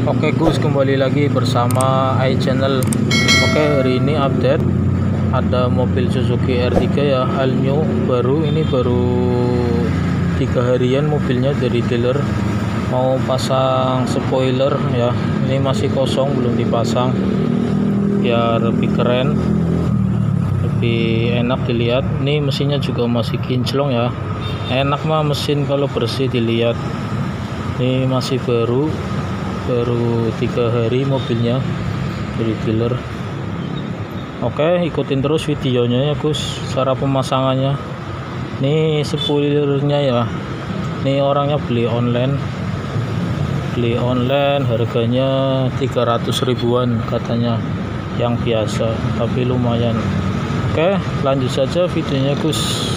Oke Gus, kembali lagi bersama iChannel. Oke, hari ini update ada mobil Suzuki R3 ya, all new, baru. Ini baru 3 harian mobilnya dari dealer. Mau pasang spoiler ya, ini masih kosong, belum dipasang biar lebih keren, lebih enak dilihat. Ini mesinnya juga masih kinclong ya, enak mah mesin kalau bersih dilihat. Ini masih baru 3 hari mobilnya dari dealer. Oke, ikutin terus videonya ya Gus, cara pemasangannya. Ini spoilernya ya, ini orangnya beli online harganya 300 ribuan katanya, yang biasa tapi lumayan. Oke, lanjut saja videonya Gus.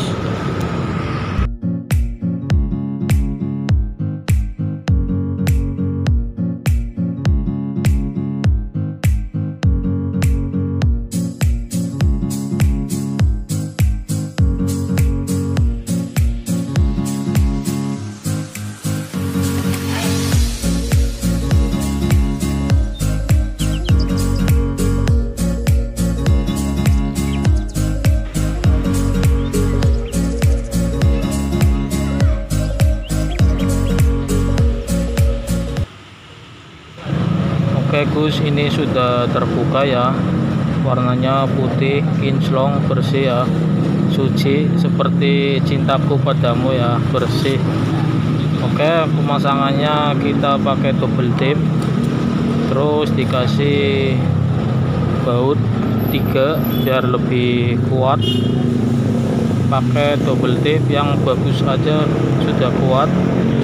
Oke Gus, ini sudah terbuka ya, warnanya putih, kinclong, bersih ya, suci seperti cintaku padamu ya, bersih. Oke, pemasangannya kita pakai double tip, terus dikasih baut 3 biar lebih kuat. Pakai double tip yang bagus aja sudah kuat,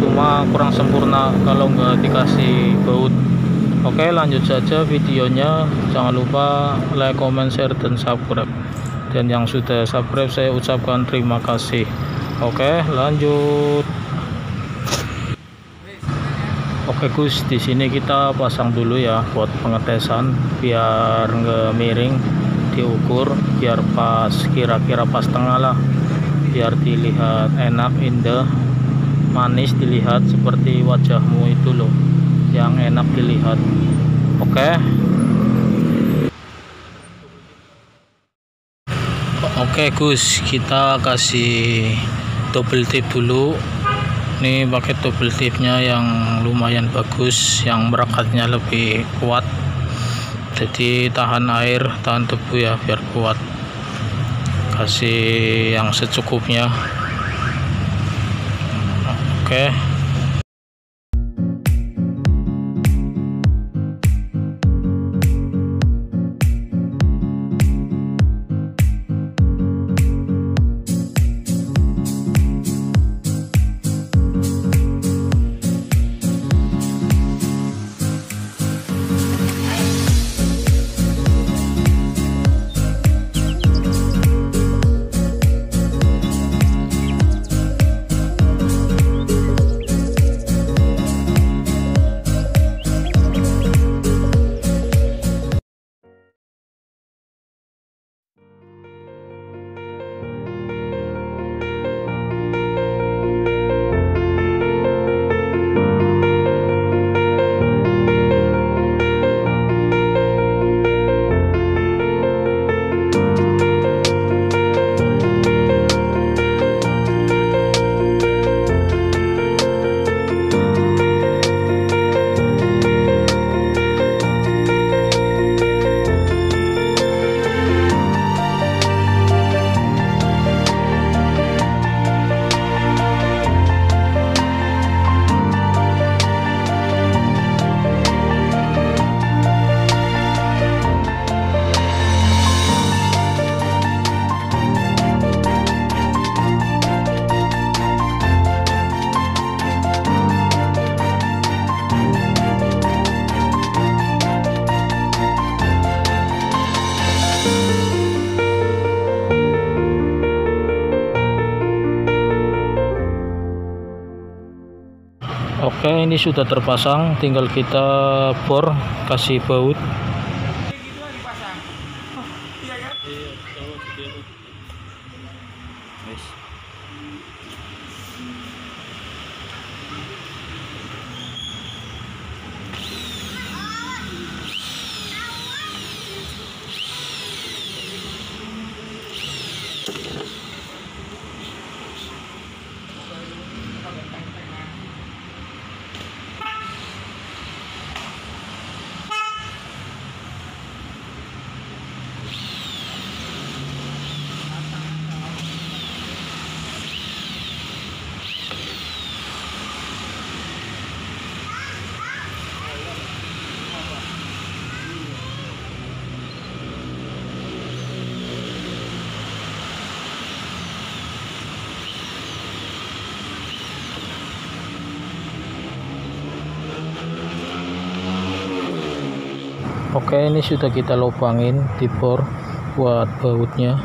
cuma kurang sempurna kalau nggak dikasih baut. Oke, lanjut saja videonya. Jangan lupa like, comment, share, dan subscribe. Dan yang sudah subscribe saya ucapkan terima kasih. Oke, lanjut. Oke Gus, di sini kita pasang dulu ya buat pengetesan biar nggak miring, diukur biar pas, kira-kira pas tengah lah, biar dilihat enak, indah, manis dilihat seperti wajahmu itu loh, yang enak dilihat. Oke Gus, kita kasih double tip dulu. Ini pakai double tipnya yang lumayan bagus, yang merekatnya lebih kuat, jadi tahan air, tahan debu ya, biar kuat. Kasih yang secukupnya. Oke. Oke, ini sudah terpasang, tinggal kita bor, kasih baut. Oke, ini sudah kita lubangin di bor buat bautnya.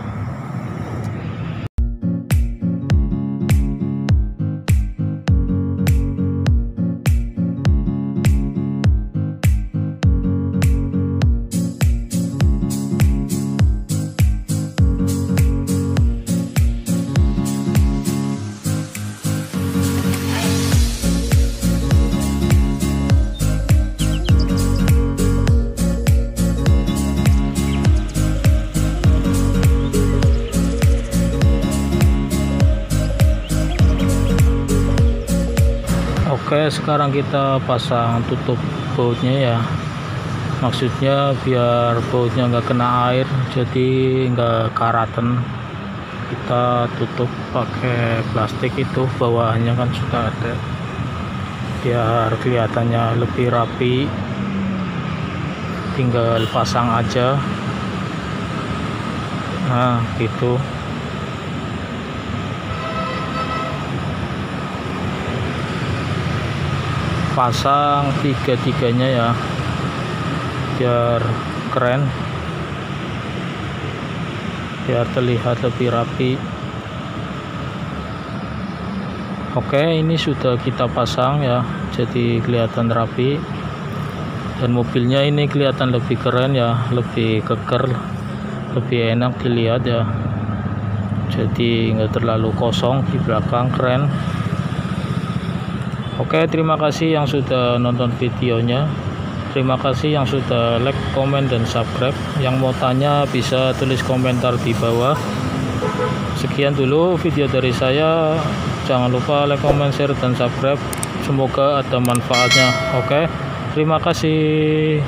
Oke, sekarang kita pasang tutup bautnya ya, maksudnya biar bautnya nggak kena air, jadi nggak karatan. Kita tutup pakai plastik, itu bawahannya kan sudah ada, biar kelihatannya lebih rapi. Tinggal pasang aja, nah gitu. Pasang tiga-tiganya ya, biar keren, biar terlihat lebih rapi. Oke, ini sudah kita pasang ya, jadi kelihatan rapi, dan mobilnya ini kelihatan lebih keren ya, lebih keker, lebih enak dilihat ya, jadi nggak terlalu kosong di belakang, keren. Oke, terima kasih yang sudah nonton videonya. Terima kasih yang sudah like, komen, dan subscribe. Yang mau tanya bisa tulis komentar di bawah. Sekian dulu video dari saya. Jangan lupa like, comment, share, dan subscribe. Semoga ada manfaatnya. Oke, terima kasih.